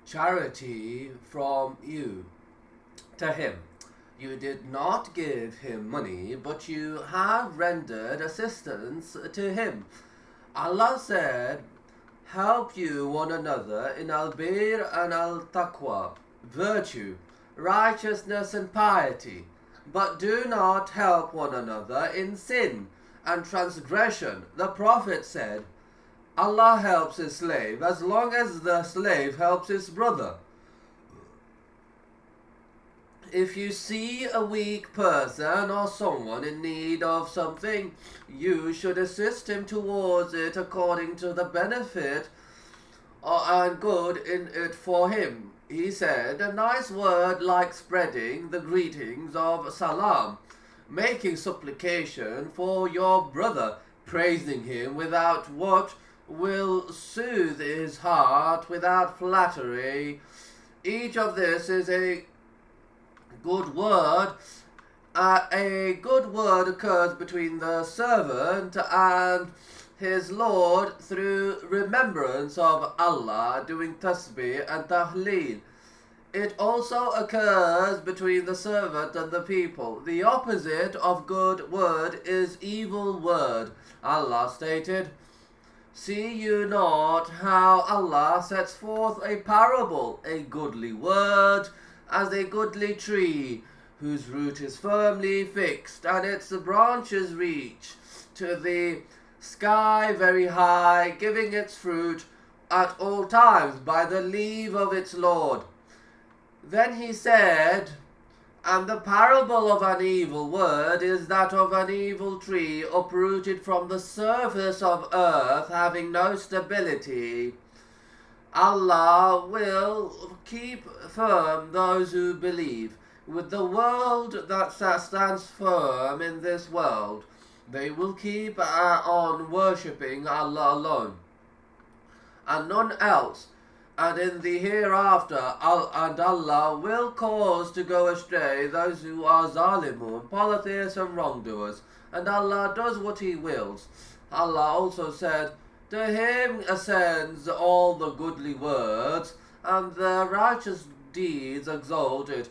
charity from you to him. You did not give him money, but you have rendered assistance to him. Allah said, help you one another in al-bir and al-taqwa, virtue, righteousness and piety, but do not help one another in sin and transgression. The Prophet said, Allah helps his slave as long as the slave helps his brother. If you see a weak person or someone in need of something, you should assist him towards it according to the benefit and good in it for him. He said, a nice word like spreading the greetings of salam, making supplication for your brother, praising him without what will soothe his heart without flattery. Each of this is a good word. A good word occurs between the servant and his Lord through remembrance of Allah, doing tasbih and tahleel. It also occurs between the servant and the people. The opposite of good word is evil word. Allah stated, see you not how Allah sets forth a parable, a goodly word, as a goodly tree, whose root is firmly fixed, and its branches reach to the sky very high, giving its fruit at all times by the leave of its Lord. Then he said, and the parable of an evil word is that of an evil tree uprooted from the surface of earth, having no stability. Allah will keep firm those who believe. With the world that stands firm in this world, they will keep on worshipping Allah alone and none else. And in the hereafter, and Allah will cause to go astray those who are zalimun, polytheists and wrongdoers. And Allah does what He wills. Allah also said, to Him ascends all the goodly words, and the righteous deeds exalted.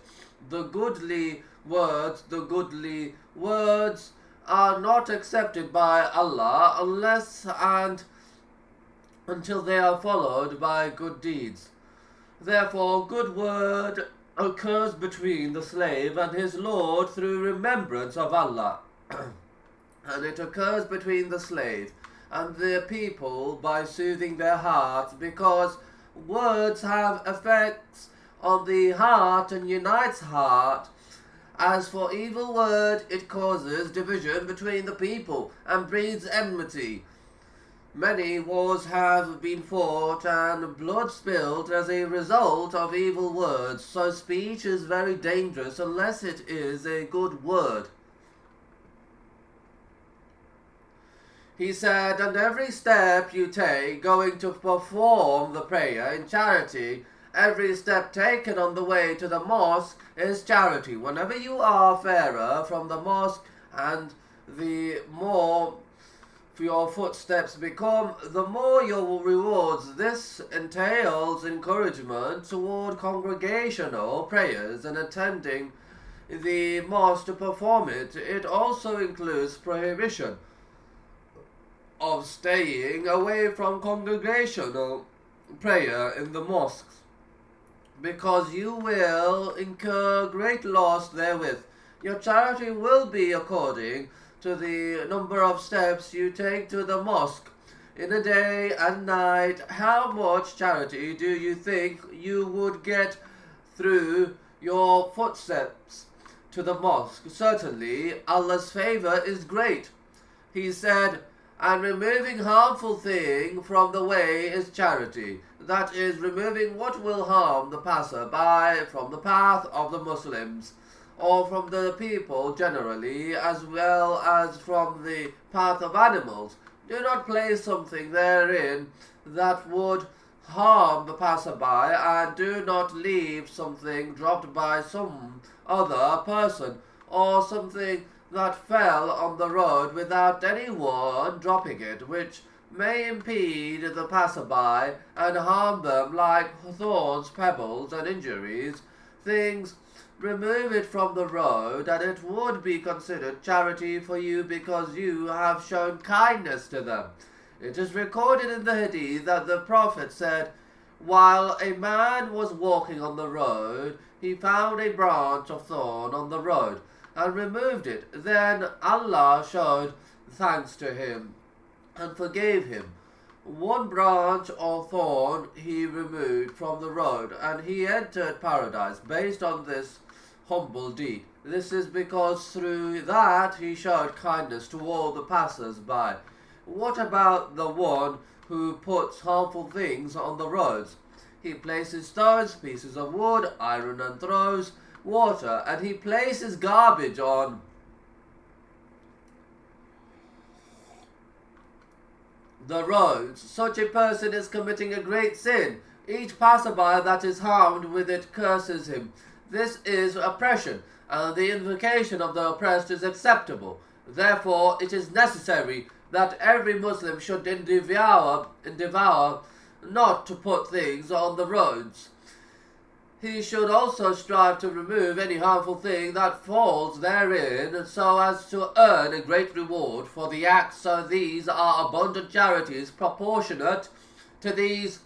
The goodly words are not accepted by Allah unless and until they are followed by good deeds. Therefore, good word occurs between the slave and his Lord through remembrance of Allah, and it occurs between the slave and the people by soothing their hearts, because words have effects on the heart and unites heart. As for evil word, it causes division between the people and breeds enmity. Many wars have been fought and blood spilled as a result of evil words, so speech is very dangerous unless it is a good word. He said, and every step you take going to perform the prayer in charity, every step taken on the way to the mosque is charity. Whenever you are fairer from the mosque, and the more your footsteps become, the more your rewards. This entails encouragement toward congregational prayers and attending the mosque to perform it. It also includes prohibition of staying away from congregational prayer in the mosques, because you will incur great loss therewith. Your charity will be according to the number of steps you take to the mosque in a day and night. How much charity do you think you would get through your footsteps to the mosque? Certainly, Allah's favor is great. He said, and removing harmful thing from the way is charity. That is, removing what will harm the passer-by from the path of the Muslims, or from the people generally, as well as from the path of animals. Do not place something therein that would harm the passer-by, and do not leave something dropped by some other person, or something that fell on the road without anyone dropping it, which may impede the passerby and harm them like thorns, pebbles, and injuries, things, remove it from the road, and it would be considered charity for you because you have shown kindness to them. It is recorded in the Hadith that the Prophet said, while a man was walking on the road, he found a branch of thorn on the road and removed it. Then Allah showed thanks to him and forgave him. One branch of thorn he removed from the road, and he entered paradise based on this humble deed. This is because through that he showed kindness to all the passers-by. What about the one who puts harmful things on the roads? He places stones, pieces of wood, iron, and throws water, and he places garbage on the roads. Such a person is committing a great sin. Each passerby that is harmed with it curses him. This is oppression, and the invocation of the oppressed is acceptable. Therefore, it is necessary that every Muslim should endeavour not to put things on the roads. He should also strive to remove any harmful thing that falls therein, so as to earn a great reward for the act. So these are abundant charities proportionate to these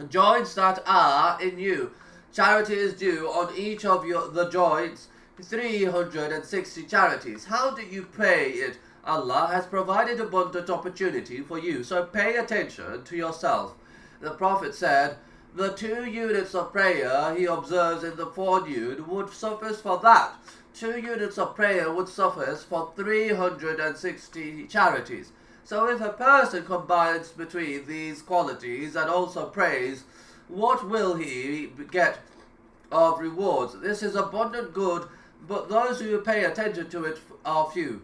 joints that are in you. Charity is due on each of the joints 360 charities. How do you pay it? Allah has provided abundant opportunity for you, so pay attention to yourself. The Prophet said, the 2 units of prayer he observes in the forenoon would suffice for that. 2 units of prayer would suffice for 360 charities. So if a person combines between these qualities and also prays, what will he get of rewards? This is abundant good, but those who pay attention to it are few.